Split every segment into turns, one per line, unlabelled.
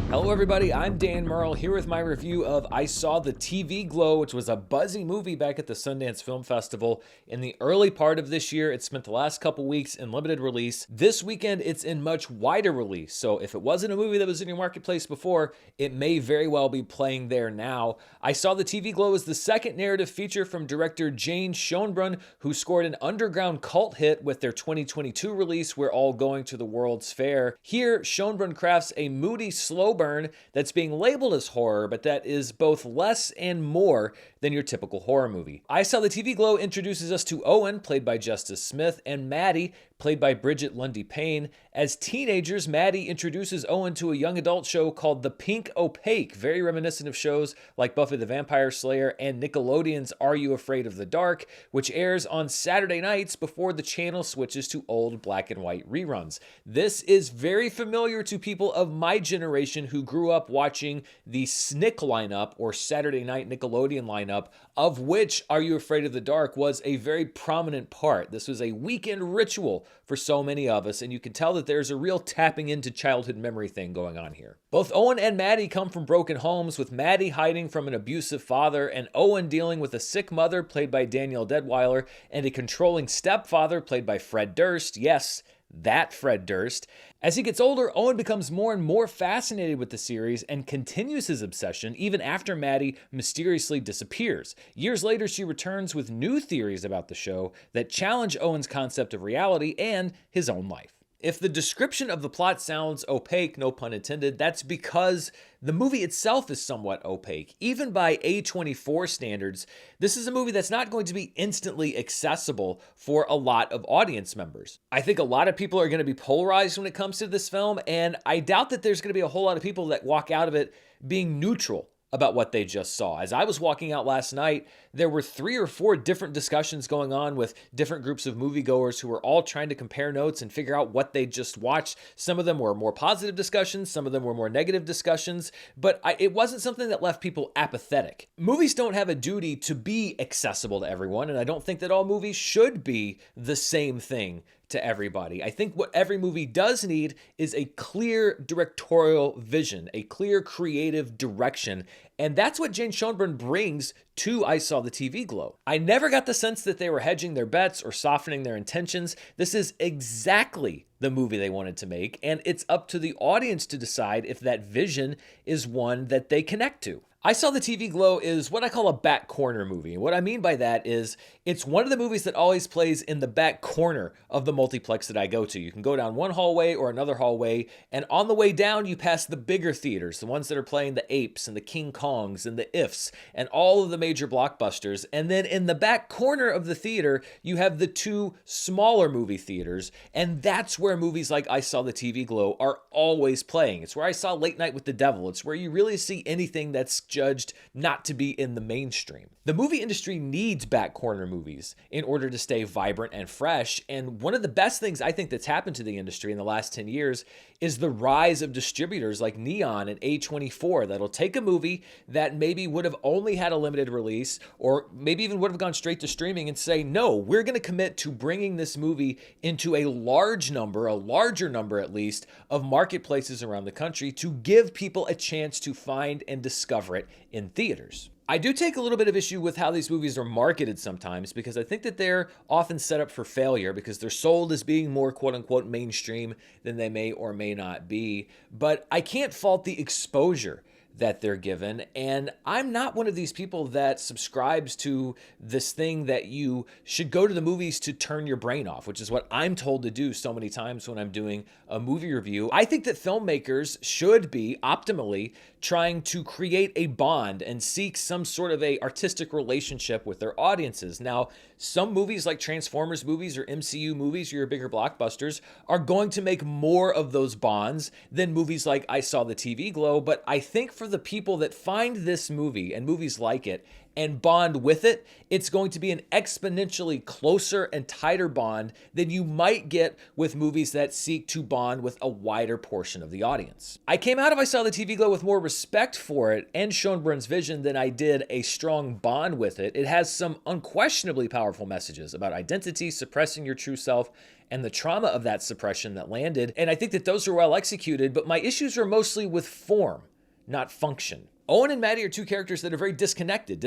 Hello everybody, I'm Dan Murrell here with my review of I Saw the TV Glow, which was a buzzy movie back at the Sundance Film Festival in the early part of this year. It spent the last couple weeks in limited release. This weekend, it's in much wider release, so if it wasn't a movie that was in your marketplace before, it may very well be playing there now. I Saw the TV Glow is the second narrative feature from director Jane Schoenbrunn, who scored an underground cult hit with their 2022 release, We're All Going to the World's Fair. Here, Schoenbrunn crafts a moody slow burn that's being labeled as horror, but that is both less and more than your typical horror movie. I Saw the TV Glow introduces us to Owen, played by Justice Smith, and Maddie, played by Bridget Lundy Payne. As teenagers, Maddie introduces Owen to a young adult show called The Pink Opaque, very reminiscent of shows like Buffy the Vampire Slayer and Nickelodeon's Are You Afraid of the Dark, which airs on Saturday nights before the channel switches to old black and white reruns. This is very familiar to people of my generation who grew up watching the SNCC lineup, or Saturday Night Nickelodeon lineup, of which Are You Afraid of the Dark was a very prominent part. This was a weekend ritual for so many of us, and you can tell that there's a real tapping into childhood memory thing going on here. Both Owen and Maddie come from broken homes, with Maddie hiding from an abusive father and Owen dealing with a sick mother played by Danielle Deadwyler and a controlling stepfather played by Fred Durst. Yes, that Fred Durst. As he gets older, Owen becomes more and more fascinated with the series and continues his obsession even after Maddie mysteriously disappears. Years later, she returns with new theories about the show that challenge Owen's concept of reality and his own life. If the description of the plot sounds opaque, no pun intended, that's because the movie itself is somewhat opaque. Even by A24 standards, this is a movie that's not going to be instantly accessible for a lot of audience members. I think a lot of people are going to be polarized when it comes to this film, and I doubt that there's going to be a whole lot of people that walk out of it being neutral about what they just saw. As I was walking out last night, there were 3 or 4 different discussions going on with different groups of moviegoers who were all trying to compare notes and figure out what they just watched. Some of them were more positive discussions, some of them were more negative discussions, but it wasn't something that left people apathetic. Movies don't have a duty to be accessible to everyone, and I don't think that all movies should be the same thing to everybody. I think what every movie does need is a clear directorial vision, a clear creative direction, and that's what Jane Schoenbrunn brings to I Saw the TV Glow. I never got the sense that they were hedging their bets or softening their intentions. This is exactly the movie they wanted to make, and it's up to the audience to decide if that vision is one that they connect to. I Saw the TV Glow is what I call a back corner movie. And what I mean by that is it's one of the movies that always plays in the back corner of the multiplex that I go to. You can go down one hallway or another hallway, and on the way down, you pass the bigger theaters, the ones that are playing the Apes and the King Kongs and the Ifs and all of the major blockbusters. And then in the back corner of the theater, you have the 2 smaller movie theaters, and that's where movies like I Saw the TV Glow are always playing. It's where I saw Late Night with the Devil. It's where you really see anything that's judged not to be in the mainstream. The movie industry needs back corner movies in order to stay vibrant and fresh, and one of the best things I think that's happened to the industry in the last 10 years is the rise of distributors like Neon and A24 that'll take a movie that maybe would have only had a limited release or maybe even would have gone straight to streaming and say, no, we're going to commit to bringing this movie into a larger number at least, of marketplaces around the country to give people a chance to find and discover it in theaters. I do take a little bit of issue with how these movies are marketed sometimes, because I think that they're often set up for failure because they're sold as being more quote-unquote mainstream than they may or may not be. But I can't fault the exposure that they're given, and I'm not one of these people that subscribes to this thing that you should go to the movies to turn your brain off, which is what I'm told to do so many times when I'm doing a movie review. I think that filmmakers should be optimally trying to create a bond and seek some sort of a artistic relationship with their audiences. Now, some movies like Transformers movies or MCU movies or your bigger blockbusters are going to make more of those bonds than movies like I Saw the TV Glow, but I think for of the people that find this movie and movies like it and bond with it, it's going to be an exponentially closer and tighter bond than you might get with movies that seek to bond with a wider portion of the audience. I came out of I Saw the TV Glow with more respect for it and Schoenbrun's vision than I did a strong bond with it. It has some unquestionably powerful messages about identity, suppressing your true self, and the trauma of that suppression that landed, and I think that those are well executed, but my issues are mostly with form, not function. Owen and Maddie are two characters that are very disconnected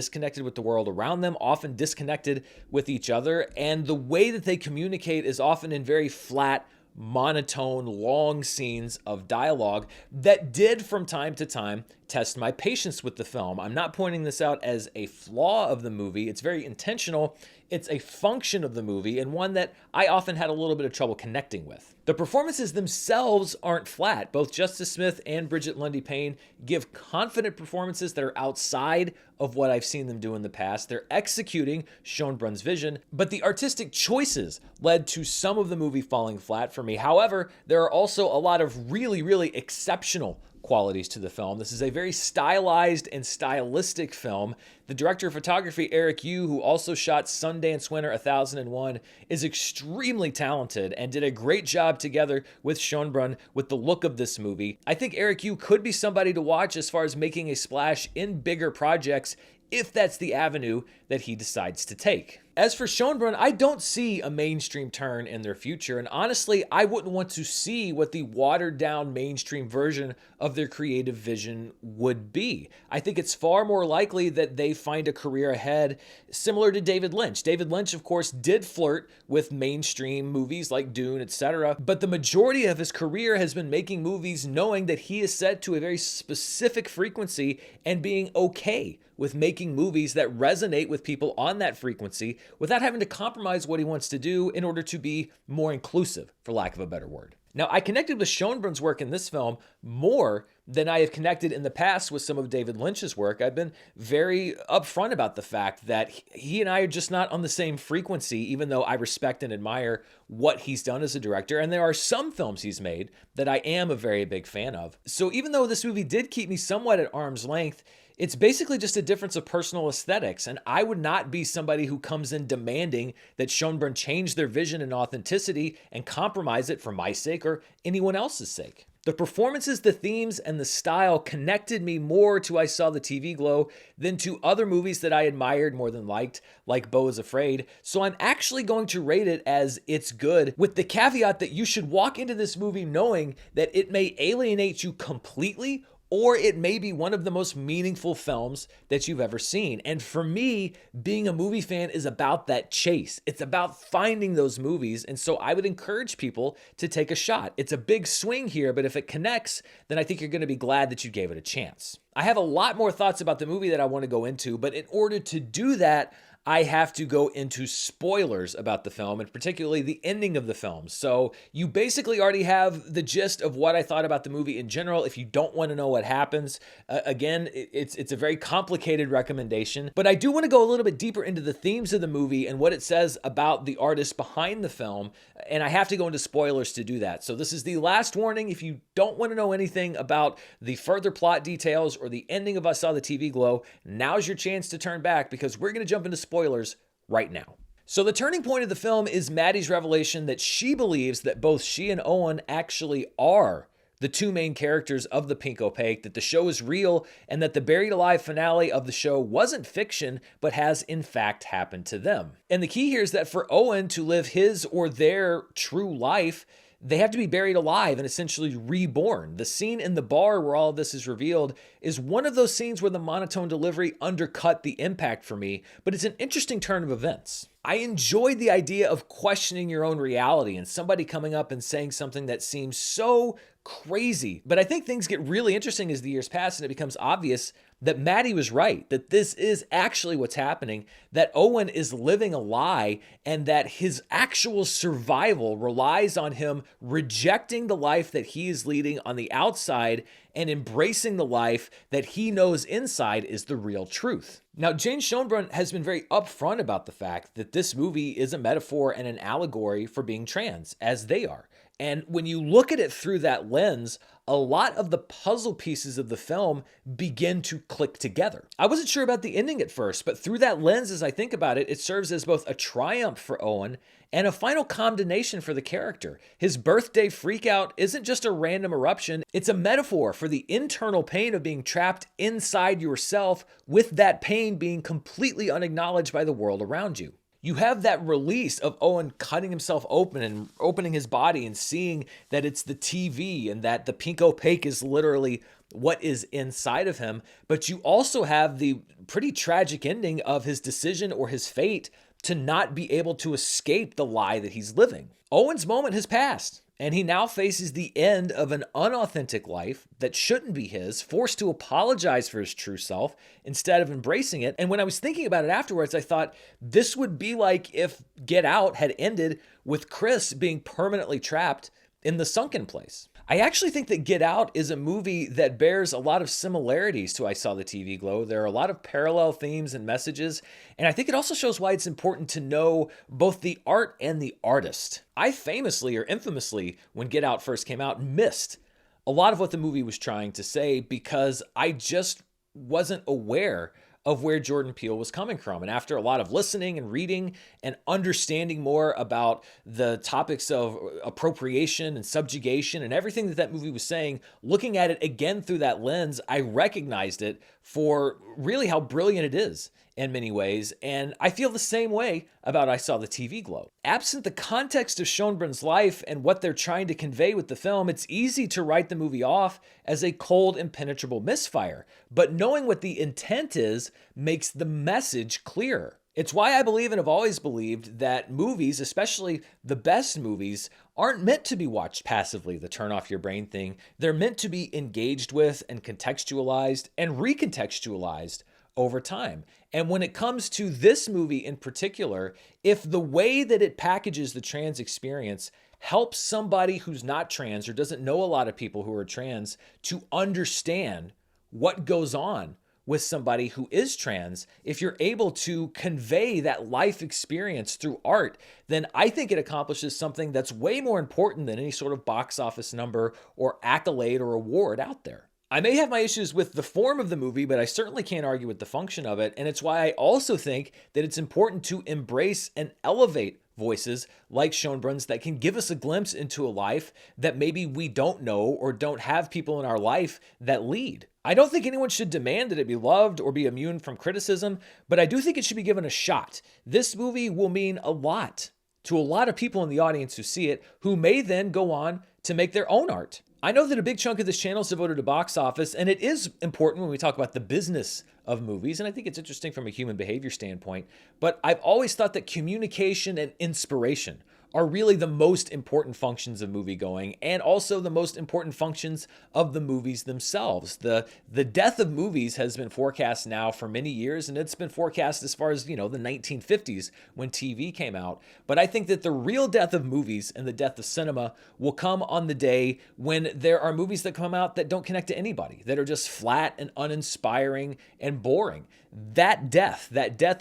with the world around them, often disconnected with each other, and the way that they communicate is often in very flat, monotone, long scenes of dialogue that did from time to time test my patience with the film. I'm not pointing this out as a flaw of the movie. It's very intentional. It's a function of the movie and one that I often had a little bit of trouble connecting with. The performances themselves aren't flat. Both Justice Smith and Bridget Lundy Payne give confident performances that are outside of what I've seen them do in the past. They're executing Schoenbrun's vision, but the artistic choices led to some of the movie falling flat for me. However, there are also a lot of really, really exceptional qualities to the film. This is a very stylized and stylistic film. The director of photography, Eric Yu, who also shot Sundance winner 1001, is extremely talented and did a great job together with Schoenbrun with the look of this movie. I think Eric Yu could be somebody to watch as far as making a splash in bigger projects if that's the avenue that he decides to take. As for Schoenbrun, I don't see a mainstream turn in their future, and honestly, I wouldn't want to see what the watered-down mainstream version of their creative vision would be. I think it's far more likely that they find a career ahead similar to David Lynch. David Lynch, of course, did flirt with mainstream movies like Dune, etc., but the majority of his career has been making movies knowing that he is set to a very specific frequency and being okay with making movies that resonate with people on that frequency without having to compromise what he wants to do in order to be more inclusive, for lack of a better word. Now, I connected with Schoenbrun's work in this film more than I have connected in the past with some of David Lynch's work. I've been very upfront about the fact that he and I are just not on the same frequency, even though I respect and admire what he's done as a director. And there are some films he's made that I am a very big fan of. So even though this movie did keep me somewhat at arm's length, it's basically just a difference of personal aesthetics, and I would not be somebody who comes in demanding that Schoenbrun change their vision and authenticity and compromise it for my sake or anyone else's sake. The performances, the themes, and the style connected me more to I Saw the TV Glow than to other movies that I admired more than liked, like Beau is Afraid, so I'm actually going to rate it as it's good, with the caveat that you should walk into this movie knowing that it may alienate you completely, or it may be one of the most meaningful films that you've ever seen. And for me, being a movie fan is about that chase. It's about finding those movies. And so I would encourage people to take a shot. It's a big swing here, but if it connects, then I think you're going to be glad that you gave it a chance. I have a lot more thoughts about the movie that I want to go into, but in order to do that, I have to go into spoilers about the film, and particularly the ending of the film. So you basically already have the gist of what I thought about the movie in general. If you don't want to know what happens, again, it's a very complicated recommendation. But I do want to go a little bit deeper into the themes of the movie and what it says about the artist behind the film, and I have to go into spoilers to do that. So this is the last warning. If you don't want to know anything about the further plot details or the ending of I Saw the TV Glow, now's your chance to turn back, because we're going to jump into spoilers right now. So the turning point of the film is Maddie's revelation that she believes that both she and Owen actually are the two main characters of The Pink Opaque, that the show is real, and that the buried alive finale of the show wasn't fiction, but has in fact happened to them. And the key here is that for Owen to live his or their true life, they have to be buried alive and essentially reborn. The scene in the bar where all of this is revealed is one of those scenes where the monotone delivery undercut the impact for me, but it's an interesting turn of events. I enjoyed the idea of questioning your own reality and somebody coming up and saying something that seems so crazy. But I think things get really interesting as the years pass and it becomes obvious that Maddie was right, that this is actually what's happening, that Owen is living a lie, and that his actual survival relies on him rejecting the life that he is leading on the outside and embracing the life that he knows inside is the real truth. Now, Jane Schoenbrunn has been very upfront about the fact that this movie is a metaphor and an allegory for being trans, as they are. And when you look at it through that lens, a lot of the puzzle pieces of the film begin to click together. I wasn't sure about the ending at first, but through that lens, as I think about it, it serves as both a triumph for Owen and a final condemnation for the character. His birthday freakout isn't just a random eruption, it's a metaphor for the internal pain of being trapped inside yourself, with that pain being completely unacknowledged by the world around you. You have that release of Owen cutting himself open and opening his body and seeing that it's the TV and that the pink opaque is literally what is inside of him. But you also have the pretty tragic ending of his decision or his fate to not be able to escape the lie that he's living. Owen's moment has passed, and he now faces the end of an unauthentic life that shouldn't be his, forced to apologize for his true self instead of embracing it. And when I was thinking about it afterwards, I thought this would be like if Get Out had ended with Chris being permanently trapped in the sunken place. I actually think that Get Out is a movie that bears a lot of similarities to I Saw the TV Glow. There are a lot of parallel themes and messages, and I think it also shows why it's important to know both the art and the artist. I famously or infamously, when Get Out first came out, missed a lot of what the movie was trying to say because I just wasn't aware of where Jordan Peele was coming from. And after a lot of listening and reading and understanding more about the topics of appropriation and subjugation and everything that that movie was saying, looking at it again through that lens, I recognized it for really how brilliant it is in many ways. And I feel the same way about I Saw the TV Glow. Absent the context of Schoenbrunn's life and what they're trying to convey with the film, it's easy to write the movie off as a cold, impenetrable misfire. But knowing what the intent is makes the message clearer. It's why I believe and have always believed that movies, especially the best movies, aren't meant to be watched passively, the turn off your brain thing. They're meant to be engaged with and contextualized and recontextualized over time. And when it comes to this movie in particular, if the way that it packages the trans experience helps somebody who's not trans or doesn't know a lot of people who are trans to understand what goes on with somebody who is trans, if you're able to convey that life experience through art, then I think it accomplishes something that's way more important than any sort of box office number or accolade or award out there. I may have my issues with the form of the movie, but I certainly can't argue with the function of it. And it's why I also think that it's important to embrace and elevate voices like Schoenbrunn's that can give us a glimpse into a life that maybe we don't know or don't have people in our life that lead. I don't think anyone should demand that it be loved or be immune from criticism, but I do think it should be given a shot. This movie will mean a lot to a lot of people in the audience who see it, who may then go on to make their own art. I know that a big chunk of this channel is devoted to box office, and it is important when we talk about the business of movies, and I think it's interesting from a human behavior standpoint, but I've always thought that communication and inspiration are really the most important functions of movie going, and also the most important functions of the movies themselves. The death of movies has been forecast now for many years, and it's been forecast as far as, the 1950s when TV came out. But I think that the real death of movies and the death of cinema will come on the day when there are movies that come out that don't connect to anybody, that are just flat and uninspiring and boring. That death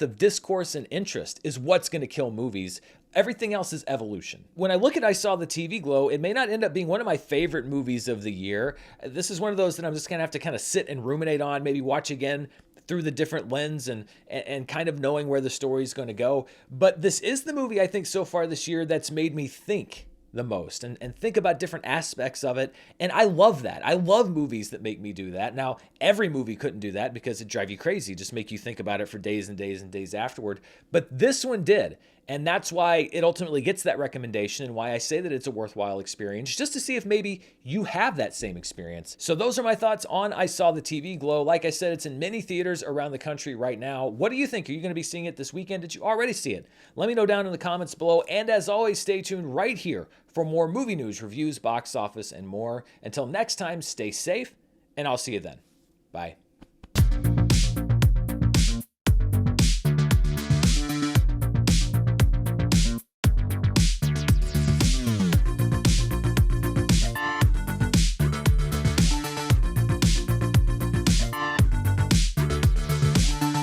of discourse and interest is what's going to kill movies. Everything else is evolution. When I look at I Saw the TV Glow, it may not end up being one of my favorite movies of the year. This is one of those that I'm just going to have to kind of sit and ruminate on, maybe watch again through the different lens and kind of knowing where the story is going to go. But this is the movie I think so far this year that's made me think the most and think about different aspects of it. And I love that. I love movies that make me do that. Now, every movie couldn't do that because it'd drive you crazy, just make you think about it for days and days and days afterward. But this one did. And that's why it ultimately gets that recommendation and why I say that it's a worthwhile experience, just to see if maybe you have that same experience. So those are my thoughts on I Saw the TV Glow. Like I said, it's in many theaters around the country right now. What do you think? Are you going to be seeing it this weekend? Did you already see it? Let me know down in the comments below. And as always, stay tuned right here for more movie news, reviews, box office, and more. Until next time, stay safe, and I'll see you then. Bye.